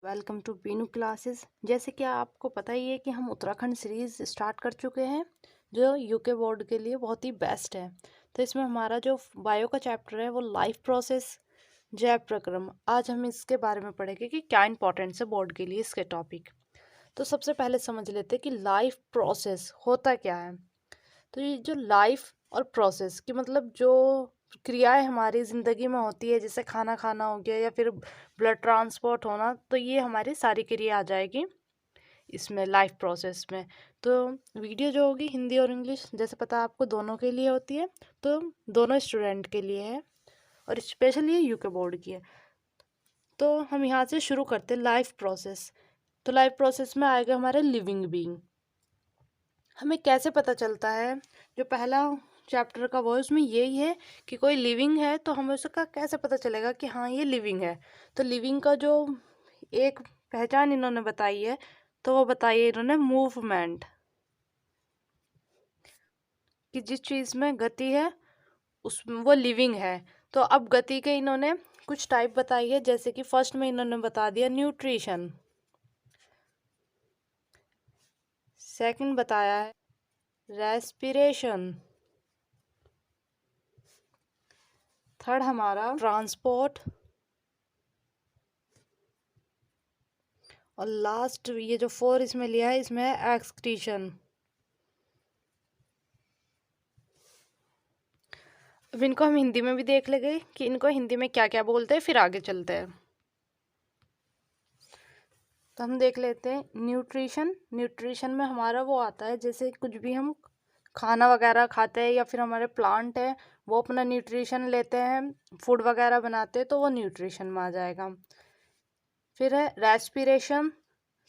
Welcome to Binu classes. जैसे कि आपको पता ही है कि हम उत्तराखंड सीरीज स्टार्ट कर चुके हैं जो यूके बोर्ड के लिए बहुत ही बेस्ट है। तो इसमें हमारा जो बायो का चैप्टर है वो लाइफ प्रोसेस जैव प्रक्रम। आज हम इसके बारे में पढ़ेंगे कि क्या इंपॉर्टेंस है बोर्ड के लिए इसके टॉपिक। तो सबसे पहले समझ लेते हैं कि लाइफ प्रोसेस होता क्या है। तो ये जो लाइफ और प्रोसेस की मतलब जो क्रियाएं हमारी ज़िंदगी में होती है, जैसे खाना खाना हो गया या फिर ब्लड ट्रांसपोर्ट होना, तो ये हमारी सारी क्रिया आ जाएगी इसमें लाइफ प्रोसेस में। तो वीडियो जो होगी हिंदी और इंग्लिश जैसे पता है आपको दोनों के लिए होती है, तो दोनों स्टूडेंट के लिए है और स्पेशली ये यूके बोर्ड की है। तो हम यहाँ से शुरू करते हैं लाइफ प्रोसेस। तो लाइफ प्रोसेस में आएगा हमारे लिविंग बीइंग। हमें कैसे पता चलता है, जो पहला चैप्टर का वो है उसमें यही है कि कोई लिविंग है, तो हमें उसका कैसे पता चलेगा कि हाँ ये लिविंग है। तो लिविंग का जो एक पहचान इन्होंने बताई है, तो वो बताई है इन्होंने मूवमेंट, कि जिस चीज़ में गति है उस वो लिविंग है। तो अब गति के इन्होंने कुछ टाइप बताई है, जैसे कि फर्स्ट में इन्होंने बता दिया न्यूट्रिशन, सेकंड बताया है रेस्पिरेशन, थर्ड हमारा ट्रांसपोर्ट, और लास्ट ये जो फोर इसमें लिया है इसमें है एक्सक्रीशन। अब इनको हम हिंदी में भी देख लेंगे कि इनको हिंदी में क्या क्या बोलते हैं, फिर आगे चलते हैं। तो हम देख लेते हैं न्यूट्रिशन। न्यूट्रिशन में हमारा वो आता है, जैसे कुछ भी हम खाना वगैरह खाते हैं या फिर हमारे प्लांट है वो अपना न्यूट्रिशन लेते हैं, फूड वगैरह बनाते हैं, तो वो न्यूट्रिशन में आ जाएगा। फिर है रेस्पिरेशन,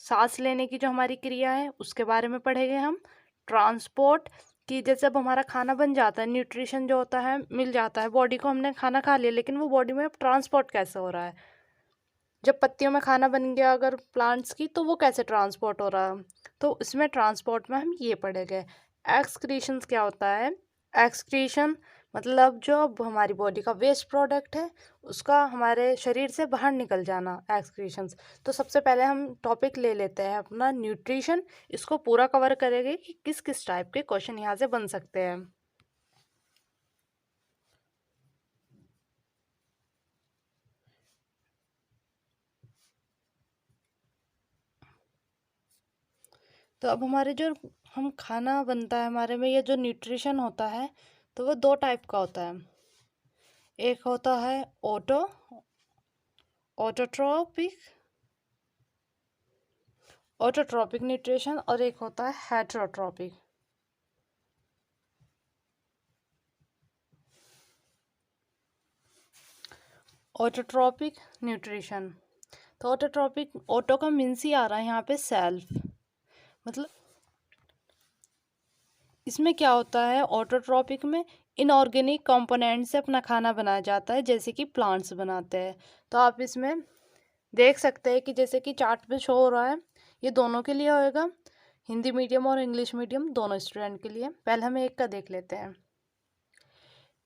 सांस लेने की जो हमारी क्रिया है उसके बारे में पढ़ेंगे हम। ट्रांसपोर्ट, कि जैसे अब हमारा खाना बन जाता है, न्यूट्रिशन जो होता है मिल जाता है बॉडी को, हमने खाना खा लिया, लेकिन वो बॉडी में अब ट्रांसपोर्ट कैसे हो रहा है। जब पत्तियों में खाना बन गया अगर प्लांट्स की, तो वो कैसे ट्रांसपोर्ट हो रहा है, तो इसमें ट्रांसपोर्ट में हम ये पढ़ेंगे। एक्सक्रीशंस क्या होता है। एक्सक्रीशन मतलब जो अब हमारी बॉडी का वेस्ट प्रोडक्ट है उसका हमारे शरीर से बाहर निकल जाना, एक्सक्रीशंस। तो सबसे पहले हम टॉपिक ले लेते हैं अपना न्यूट्रिशन। इसको पूरा कवर करेंगे कि किस किस टाइप के क्वेश्चन यहाँ से बन सकते हैं। तो अब हमारे जो हम खाना बनता है हमारे में, ये जो न्यूट्रिशन होता है तो वो दो टाइप का होता है। एक होता है ऑटोट्रोपिक ऑटोट्रोपिक न्यूट्रिशन, और एक होता है हेटरोट्रोपिक। ऑटोट्रोपिक न्यूट्रिशन, तो ऑटोट्रोपिक, ऑटो का मीन्स ही आ रहा है यहाँ पे सेल्फ, मतलब इसमें क्या होता है ऑटोट्रोपिक में इनऑर्गेनिक कंपोनेंट से अपना खाना बनाया जाता है, जैसे कि प्लांट्स बनाते हैं। तो आप इसमें देख सकते हैं कि जैसे कि चार्ट पे शो हो रहा है, ये दोनों के लिए होएगा, हिंदी मीडियम और इंग्लिश मीडियम दोनों स्टूडेंट के लिए। पहले हम एक का देख लेते हैं।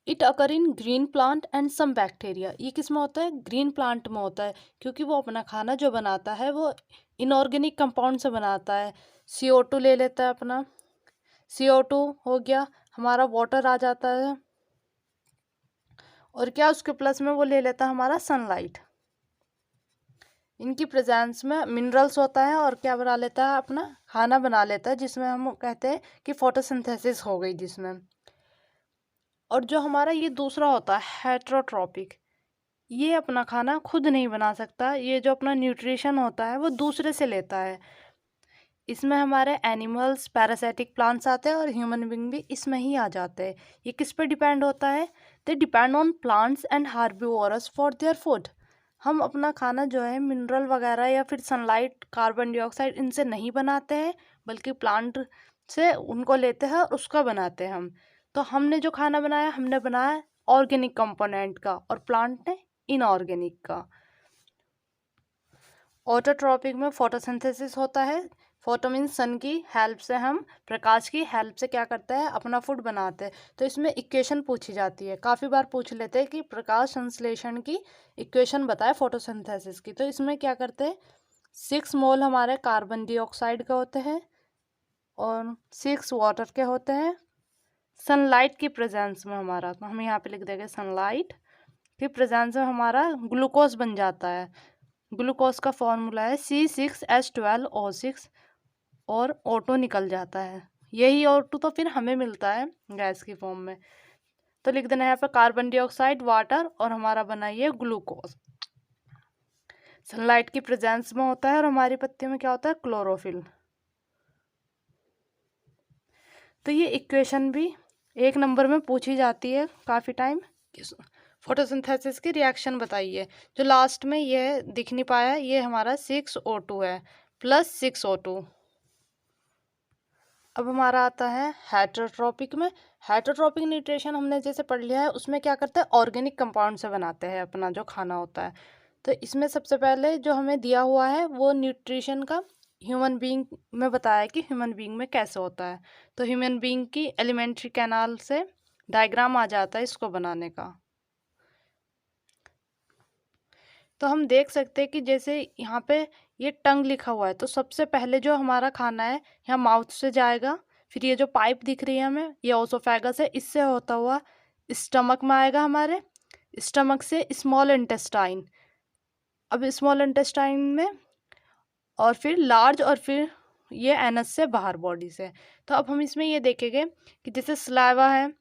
It occur in green plant and some bacteria. ये किस में होता है, ग्रीन प्लांट में होता है, क्योंकि वो अपना खाना जो बनाता है वो इनऑर्गेनिक कंपाउंड से बनाता है। CO2 ले लेता है अपना, CO2 हो गया, हमारा वाटर आ जाता है, और क्या उसके प्लस में वो ले लेता है हमारा सनलाइट। इनकी प्रेजेंस में मिनरल्स होता है, और क्या बना लेता है अपना खाना बना लेता है, जिसमें हम कहते हैं कि फोटोसिंथेसिस हो गई जिसमें। और जो हमारा ये दूसरा होता है हेट्रोट्रोपिक, ये अपना खाना खुद नहीं बना सकता, ये जो अपना न्यूट्रिशन होता है वो दूसरे से लेता है। इसमें हमारे एनिमल्स, पैरासिटिक प्लांट्स आते हैं, और ह्यूमन बींग भी इसमें ही आ जाते हैं। ये किस पे डिपेंड होता है, they depend on plants and herbivorous for their food. हम अपना खाना जो है मिनरल वगैरह या फिर सनलाइट, कार्बन डाइऑक्साइड इनसे नहीं बनाते हैं, बल्कि प्लांट से उनको लेते हैं और उसका बनाते हैं हम। तो हमने जो खाना बनाया, हमने बनाया ऑर्गेनिक कंपोनेंट का, और प्लांट ने इनऑर्गेनिक का। ऑटोट्रॉपिक में फोटोसिंथेसिस होता है। फोटो मीन्स सन की हेल्प से, हम प्रकाश की हेल्प से क्या करते हैं, अपना फूड बनाते हैं। तो इसमें इक्वेशन पूछी जाती है, काफ़ी बार पूछ लेते हैं कि प्रकाश संश्लेषण की इक्वेशन बताए फोटोसिंथेसिस की। तो इसमें क्या करते हैं, 6 मोल हमारे कार्बन डाइऑक्साइड के होते हैं और 6 वाटर के होते हैं सनलाइट की प्रेजेंस में हमारा। तो हम यहाँ पे लिख देंगे सनलाइट की प्रेजेंस में हमारा ग्लूकोज बन जाता है। ग्लूकोज का फॉर्मूला है C6H12O6 और O2 निकल जाता है। यही O2 तो फिर हमें मिलता है गैस की फॉर्म में। तो लिख देना है यहाँ पे कार्बन डाइऑक्साइड, वाटर और हमारा बना ये ग्लूकोज। सनलाइट की प्रेजेंस में होता है और हमारी पत्ती में क्या होता है, क्लोरोफिल। तो ये इक्वेशन भी 1 नंबर में पूछी जाती है काफ़ी टाइम। फोटोसिंथेसिस की रिएक्शन बताइए। जो लास्ट में ये दिख नहीं पाया, ये हमारा 6O2 है प्लस 6O2। अब हमारा आता है हेटरोट्रोपिक में। हेटरोट्रोपिक न्यूट्रिशन हमने जैसे पढ़ लिया है, उसमें क्या करते हैं, ऑर्गेनिक कंपाउंड से बनाते हैं अपना जो खाना होता है। तो इसमें सबसे पहले जो हमें दिया हुआ है वो न्यूट्रिशन का ह्यूमन बीइंग में बताया कि ह्यूमन बीइंग में कैसे होता है। तो ह्यूमन बीइंग की एलिमेंट्री कैनाल से डायग्राम आ जाता है इसको बनाने का। तो हम देख सकते हैं कि जैसे यहाँ पे ये टंग लिखा हुआ है, तो सबसे पहले जो हमारा खाना है यहाँ माउथ से जाएगा, फिर ये जो पाइप दिख रही है हमें ये ओसोफेगस है, इससे होता हुआ स्टमक में आएगा हमारे, स्टमक से स्मॉल इंटेस्टाइन, अब स्मॉल इंटेस्टाइन में और फिर लार्ज और फिर ये एनस से बाहर बॉडी से। तो अब हम इसमें ये देखेंगे कि जैसे सलाइवा है,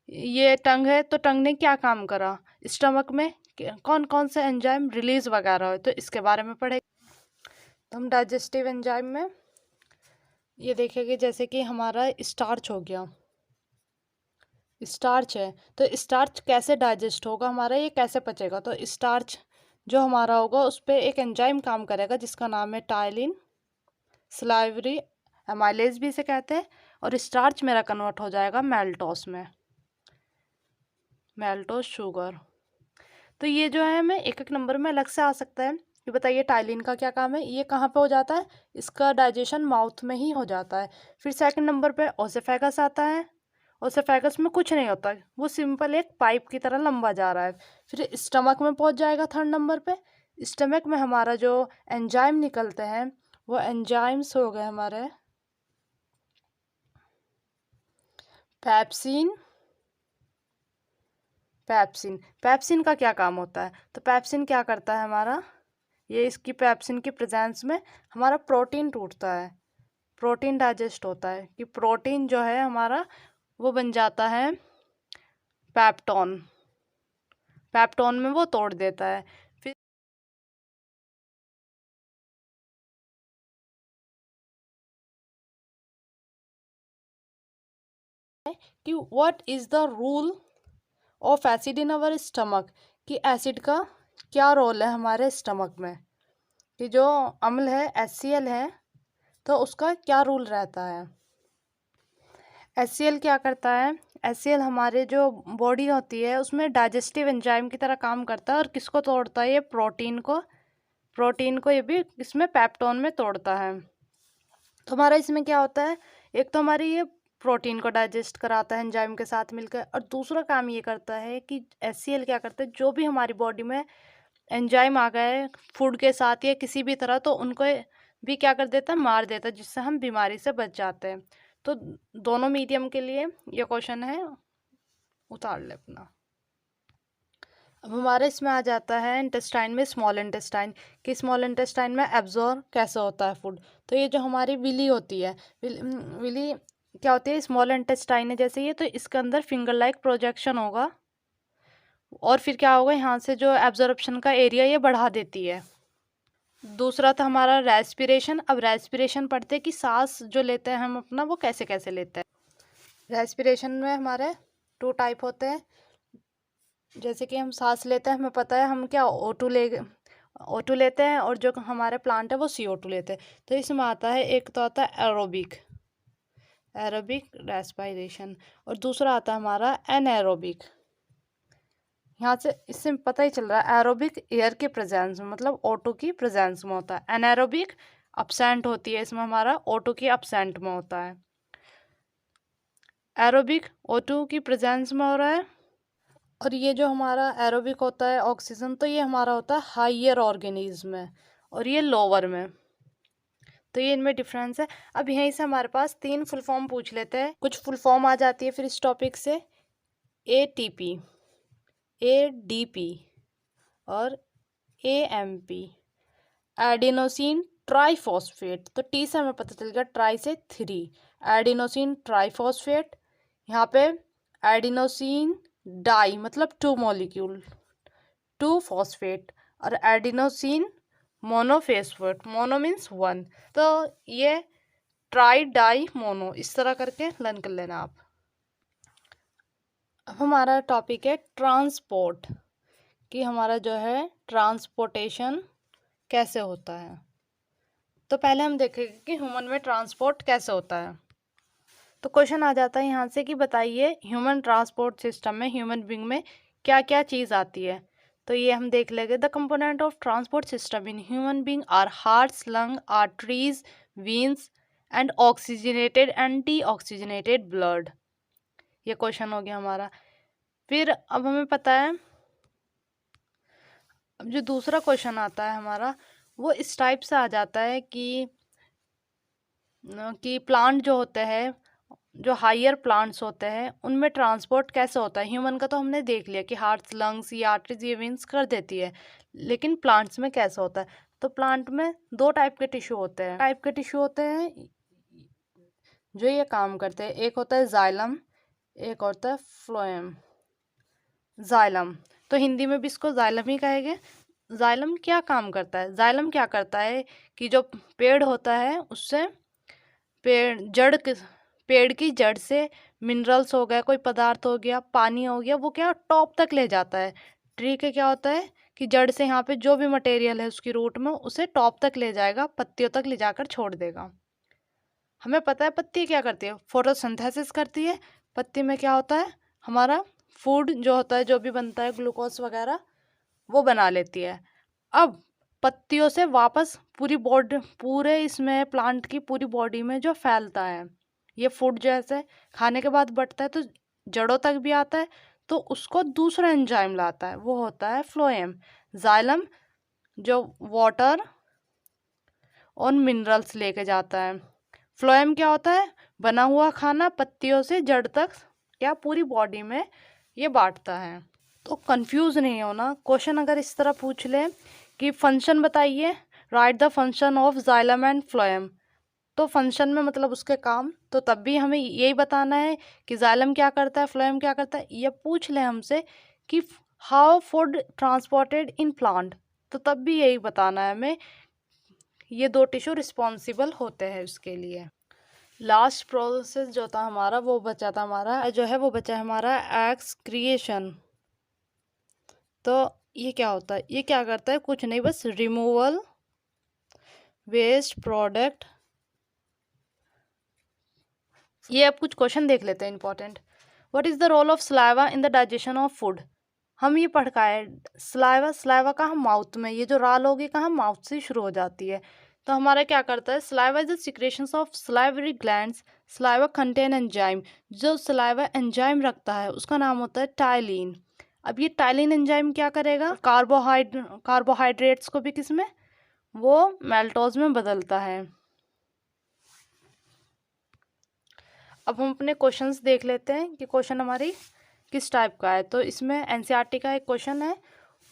ये टंग है, तो टंग ने क्या काम करा, स्टमक में कौन कौन से एंजाइम रिलीज वगैरह हो, तो इसके बारे में पढ़ेंगे। तो हम डाइजेस्टिव एंजाइम में ये देखेंगे जैसे कि हमारा स्टार्च हो गया, स्टार्च है तो स्टार्च कैसे डाइजेस्ट होगा हमारा, ये कैसे पचेगा। तो स्टार्च जो हमारा होगा उस पर एक एंजाइम काम करेगा जिसका नाम है टाइलिन सलाइवरी एमाइलेज भी इसे कहते हैं, और स्टार्च मेरा कन्वर्ट हो जाएगा मेल्टोस में, मेल्टोस शुगर। तो ये जो है हमें एक एक नंबर में अलग से आ सकता है। ये बताइए टाइलिन का क्या काम है, ये कहाँ पे हो जाता है, इसका डाइजेशन माउथ में ही हो जाता है। फिर सेकंड नंबर पे ओसेफेगस आता है, ओसेफेगस में कुछ नहीं होता, वो सिंपल एक पाइप की तरह लंबा जा रहा है। फिर स्टमक में पहुंच जाएगा थर्ड नंबर पे, स्टमक में हमारा जो एंजाइम निकलते हैं वो एंजाइम्स हो गए हमारे पैप्सिन। पैप्सिन, पैप्सिन का क्या काम होता है, तो पैप्सिन क्या करता है हमारा, ये इसकी पैप्सिन की प्रेजेंस में हमारा प्रोटीन टूटता है, प्रोटीन डाइजेस्ट होता है कि प्रोटीन जो है हमारा वो बन जाता है पैप्टोन, पैप्टोन में वो तोड़ देता है। फिर कि what is the rule of acid in our stomach, कि एसिड का क्या रोल है हमारे स्टमक में, कि जो अम्ल है HCl है तो उसका क्या रूल रहता है। HCl क्या करता है, HCl हमारे जो बॉडी होती है उसमें डाइजेस्टिव एंजाइम की तरह काम करता है और किसको तोड़ता है, ये प्रोटीन को, प्रोटीन को ये भी इसमें पेप्टोन में तोड़ता है। तो हमारा इसमें क्या होता है, एक तो हमारी ये प्रोटीन को डाइजेस्ट कराता है एंजाइम के साथ मिलकर, और दूसरा काम ये करता है कि HCl क्या करता है, जो भी हमारी बॉडी में एंजाइम आ गए फूड के साथ या किसी भी तरह, तो उनको भी क्या कर देता है, मार देता है, जिससे हम बीमारी से बच जाते हैं। तो दोनों मीडियम के लिए ये क्वेश्चन है, उतार ले अपना। अब हमारे इसमें आ जाता है इंटेस्टाइन में स्मॉल इंटेस्टाइन, कि स्मॉल इंटेस्टाइन में एब्जॉर्ब कैसे होता है फूड। तो ये जो हमारी विली होती है, विली क्या होती है, स्मॉल इंटेस्टाइन है जैसे ये, तो इसके अंदर फिंगर लाइक प्रोजेक्शन होगा और फिर क्या होगा, यहाँ से जो एब्जॉर्प्शन का एरिया ये बढ़ा देती है। दूसरा था हमारा रेस्पिरेशन। अब रेस्पिरेशन पढ़ते हैं कि सांस जो लेते हैं हम अपना वो कैसे कैसे लेते हैं। रेस्पिरेशन में हमारे 2 टाइप होते हैं, जैसे कि हम सांस लेते हैं, हमें पता है हम क्या O2 लेते हैं, और जो हमारे प्लांट है वो CO2 लेते हैं। तो इसमें आता है, एक तो आता है एरोबिक, एरोबिक रेस्पिरेशन, और दूसरा आता है हमारा एनएरोबिक। यहाँ से इससे पता ही चल रहा है एरोबिक एयर के प्रेजेंस में, मतलब O2 की प्रेजेंस में होता है, एनएरोबिक अब्सेंट होती है, इसमें हमारा O2 की अब्सेंट में होता है। एरोबिक O2 की प्रेजेंस में हो रहा है, और ये जो हमारा एरोबिक होता है ऑक्सीजन, तो ये हमारा होता है हाइयर ऑर्गेनिज्म में और ये लोअर में। तो ये इनमें डिफरेंस है। अब यहीं से हमारे पास 3 फुल फॉर्म पूछ लेते हैं, कुछ फुल फॉर्म आ जाती है फिर इस टॉपिक से, ATP, ADP और AMP, एडिनोसिन ट्राइफॉस्फेट। तो टी से हमें पता चल गया, ट्राई से 3, एडिनोसिन ट्राइफॉस्फेट। यहाँ पे एडिनोसिन डाई मतलब 2 मॉलिक्यूल, 2 फॉस्फेट, और एडिनोसिन मोनोफॉस्फेट, मोनो मीन्स 1। तो ये ट्राई डाई मोनो, इस तरह करके लर्न कर लेना आप। अब हमारा टॉपिक है ट्रांसपोर्ट, कि हमारा जो है ट्रांसपोर्टेशन कैसे होता है। तो पहले हम देखेंगे कि ह्यूमन में ट्रांसपोर्ट कैसे होता है। तो क्वेश्चन आ जाता है यहाँ से कि बताइए ह्यूमन ट्रांसपोर्ट सिस्टम में, ह्यूमन बीइंग में क्या क्या चीज़ आती है। तो ये हम देख लेंगे। The component of transport system in human being are hearts, lung, arteries, veins and oxygenated anti oxygenated blood. ये क्वेश्चन हो गया हमारा। फिर अब हमें पता है, अब जो दूसरा क्वेश्चन आता है हमारा, वो इस टाइप से आ जाता है कि प्लांट जो होते हैं, जो हायर प्लांट्स होते हैं, उनमें ट्रांसपोर्ट कैसे होता है। ह्यूमन का तो हमने देख लिया कि हार्ट्स, लंग्स या आर्टरीज ये वेंस कर देती है, लेकिन प्लांट्स में कैसे होता है। तो प्लांट में 2 टाइप के टिश्यू होते हैं, जो ये काम करते हैं। एक होता है जाइलम, एक होता है फ्लोएम। जाइलम, तो हिंदी में भी इसको जाइलम ही कहेंगे। जाइलम क्या काम करता है? जाइलम क्या करता है कि जो पेड़ होता है उससे पेड़ की जड़ से मिनरल्स हो गया, कोई पदार्थ हो गया, पानी हो गया, वो क्या टॉप तक ले जाता है। ट्री के क्या होता है कि जड़ से यहाँ पे जो भी मटेरियल है उसकी रूट में, उसे टॉप तक ले जाएगा, पत्तियों तक ले जाकर छोड़ देगा। हमें पता है पत्ती क्या करती है, फोटोसिंथेसिस करती है। पत्ती में क्या होता है, हमारा फूड जो होता है, जो भी बनता है, ग्लूकोज वगैरह, वो बना लेती है। अब पत्तियों से वापस पूरे इसमें प्लांट की पूरी बॉडी में जो फैलता है, ये फूड जैसे खाने के बाद बढ़ता है तो जड़ों तक भी आता है, तो उसको दूसरा एंजाइम लाता है, वो होता है फ्लोएम। जाइलम जो वाटर और मिनरल्स लेके जाता है। फ्लोएम क्या होता है, बना हुआ खाना पत्तियों से जड़ तक क्या पूरी बॉडी में ये बांटता है। तो कंफ्यूज नहीं होना, क्वेश्चन अगर इस तरह पूछ ले कि फंक्शन बताइए, right the function of xylem and phloem, तो फंक्शन में मतलब उसके काम, तो तब भी हमें यही बताना है कि जाइलम क्या करता है, फ्लोएम क्या करता है। ये पूछ ले हमसे कि how food transported in plant, तो तब भी यही बताना है हमें, ये 2 टिश्यू रिस्पॉन्सिबल होते हैं उसके लिए। लास्ट प्रोसेस जो था हमारा, वो बचा था हमारा एक्सक्रिएशन। तो ये क्या होता है, ये क्या करता है, कुछ नहीं, बस रिमूवल वेस्ट प्रोडक्ट। ये अब कुछ क्वेश्चन देख लेते हैं important. What is the role of saliva in the digestion of food. हम ये पढ़ का है, सलाइवा कहाँ, माउथ में। ये जो राल होगी कहाँ, माउथ से शुरू हो जाती है। तो हमारा क्या करता है, saliva is the secretions of salivary glands. Saliva contain enzyme, जो सलाइवा एंजाइम रखता है उसका नाम होता है टाइलिन। अब ये टाइलिन एंजाइम क्या करेगा, कार्बोहाइड्रेट्स को भी किसमें, वो मेल्टोज में बदलता है। अब हम अपने क्वेश्चंस देख लेते हैं कि क्वेश्चन हमारी किस टाइप का है। तो इसमें एनसीईआरटी का एक क्वेश्चन है,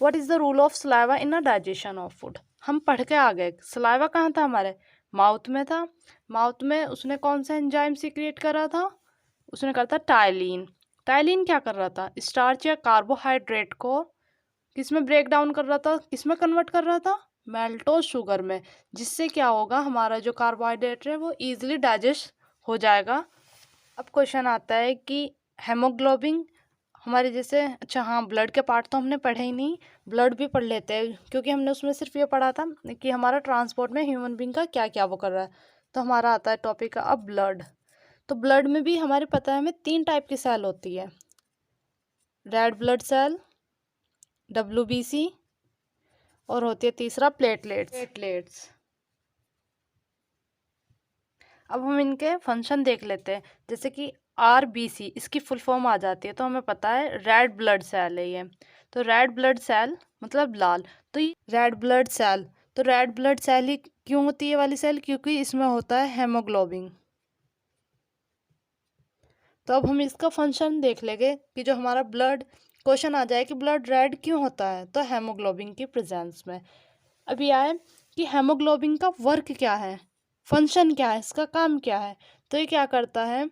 what is the rule of saliva in a digestion of food. हम पढ़ के आ गए, सलाइवा कहाँ था हमारे, माउथ में था। माउथ में उसने कौन सा एंजाइम सीक्रेट करा था, उसने करा था टाइलिन। टाइलिन क्या कर रहा था, स्टार्च या कार्बोहाइड्रेट को किस में ब्रेक डाउन कर रहा था, किस में कन्वर्ट कर रहा था, मेल्टोज शुगर में, जिससे क्या होगा, हमारा जो कार्बोहाइड्रेट है वो ईजिली डाइजेस्ट हो जाएगा। अब क्वेश्चन आता है कि हेमोग्लोबिन हमारे जैसे, अच्छा हाँ, ब्लड के पार्ट तो हमने पढ़े ही नहीं, ब्लड भी पढ़ लेते हैं, क्योंकि हमने उसमें सिर्फ ये पढ़ा था कि हमारा ट्रांसपोर्ट में ह्यूमन बीइंग का क्या क्या वो कर रहा है। तो हमारा आता है टॉपिक अब ब्लड। तो ब्लड में भी हमारे पता है हमें 3 टाइप की सेल होती है, रेड ब्लड सेल, WBC, और होती है तीसरा प्लेटलेट्स। अब हम इनके फंक्शन देख लेते हैं, जैसे कि RBC, इसकी फुल फॉर्म आ जाती है, तो हमें पता है रेड ब्लड सेल है ये। तो रेड ब्लड सेल मतलब लाल, तो ये रेड ब्लड सेल, तो रेड ब्लड सेल ही क्यों होती है ये वाली सेल? क्योंकि इसमें होता है हेमोग्लोबिन। तो अब हम इसका फंक्शन देख लेंगे कि जो हमारा ब्लड क्वेश्चन आ जाए कि ब्लड रेड क्यों होता है, तो हेमोग्लोबिन की प्रेजेंस में। अभी आए कि हेमोग्लोबिन का वर्क क्या है, फंक्शन क्या है, इसका काम क्या है। तो ये क्या करता है,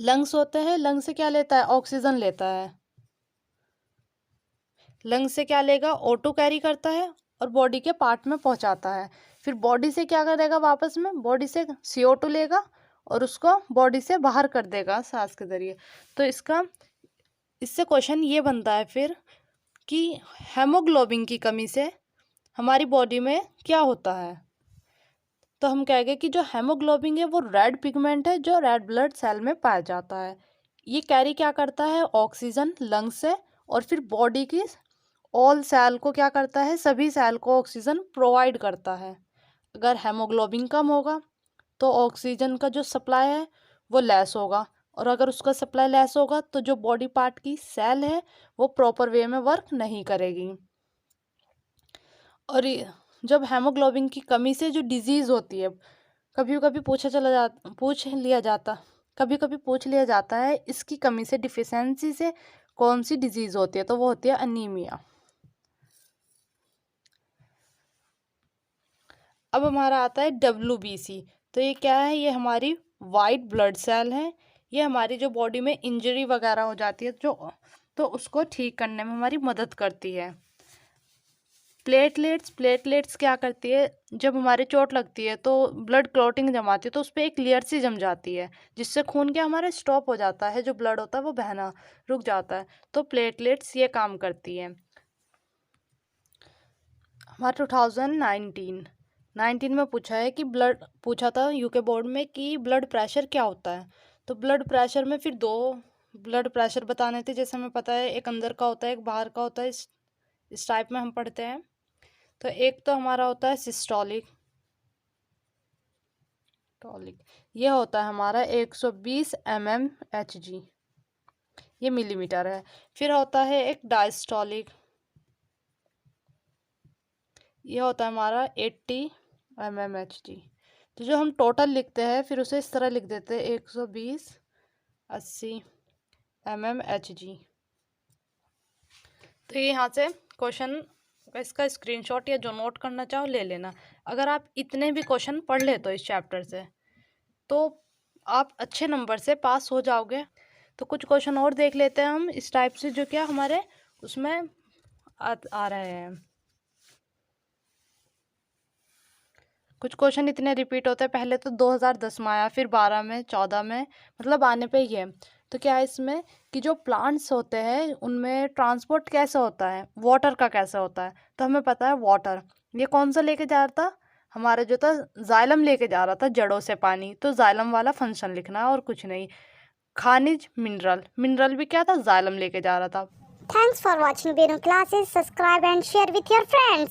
लंग्स होते हैं, लंग्स से क्या लेता है, ऑक्सीजन लेता है। लंग्स से क्या लेगा, O2 कैरी करता है और बॉडी के पार्ट में पहुंचाता है। फिर बॉडी से क्या करेगा, वापस में बॉडी से CO2 लेगा और उसको बॉडी से बाहर कर देगा सांस के जरिए। तो इससे क्वेश्चन ये बनता है फिर कि हेमोग्लोबिन की कमी से हमारी बॉडी में क्या होता है। तो हम कहेंगे कि जो हेमोग्लोबिन है वो रेड पिगमेंट है जो रेड ब्लड सेल में पाया जाता है। ये कैरी क्या करता है, ऑक्सीजन लंग्स से, और फिर बॉडी की ऑल सेल को क्या करता है, सभी सेल को ऑक्सीजन प्रोवाइड करता है। अगर हेमोग्लोबिन कम होगा तो ऑक्सीजन का जो सप्लाई है वो लेस होगा, और अगर उसका सप्लाई लेस होगा तो जो बॉडी पार्ट की सेल है वो प्रॉपर वे में वर्क नहीं करेगी। और जब हेमोग्लोबिन की कमी से जो डिजीज़ होती है, कभी कभी पूछ लिया जाता है इसकी कमी से, डिफिशेंसी से कौन सी डिजीज़ होती है, तो वो होती है अनीमिया। अब हमारा आता है WBC। तो ये क्या है, ये हमारी वाइट ब्लड सेल है। ये हमारी जो बॉडी में इंजरी वगैरह हो जाती है तो उसको ठीक करने में हमारी मदद करती है। प्लेटलेट्स क्या करती है, जब हमारे चोट लगती है तो ब्लड क्लॉटिंग जमाती है, तो उस पर एक लेयर सी जम जाती है जिससे खून क्या हमारा स्टॉप हो जाता है, जो ब्लड होता है वो बहना रुक जाता है। तो प्लेटलेट्स ये काम करती है। हमारा 2019 में पूछा था यूके बोर्ड में कि ब्लड प्रेशर क्या होता है। तो ब्लड प्रेशर में फिर 2 ब्लड प्रेशर बताने थे, जैसे हमें पता है एक अंदर का होता है एक बाहर का होता है, इस टाइप में हम पढ़ते हैं। तो एक तो हमारा होता है सिस्टोलिक, ये होता है हमारा 120 mmHg, ये मिलीमीटर है। फिर होता है एक डायस्टोलिक, ये होता है हमारा 80 mmHg। तो जो हम टोटल लिखते हैं फिर उसे इस तरह लिख देते हैं 120 80 mmHg। तो ये यहाँ से क्वेश्चन इसका स्क्रीनशॉट या जो नोट करना चाहो ले लेना। अगर आप इतने भी क्वेश्चन पढ़ ले तो इस चैप्टर से, तो आप अच्छे नंबर से पास हो जाओगे। तो कुछ क्वेश्चन और देख लेते हैं हम इस टाइप से, जो क्या हमारे उसमें आ रहे हैं। कुछ क्वेश्चन इतने रिपीट होते हैं, पहले तो 2010 में आया, फिर 12 में, 14 में, मतलब आने पे ही है। तो क्या है इसमें कि जो प्लांट्स होते हैं उनमें ट्रांसपोर्ट कैसे होता है, वाटर का कैसे होता है। तो हमें पता है वाटर ये कौन सा लेके जा रहा था, हमारा जो था जाइलम लेके जा रहा था जड़ों से पानी। तो जाइलम वाला फंक्शन लिखना है और कुछ नहीं। खनिज मिनरल भी क्या था, जाइलम लेके जा रहा था। Thanks for watching Benu classes. Subscribe and share with your friends.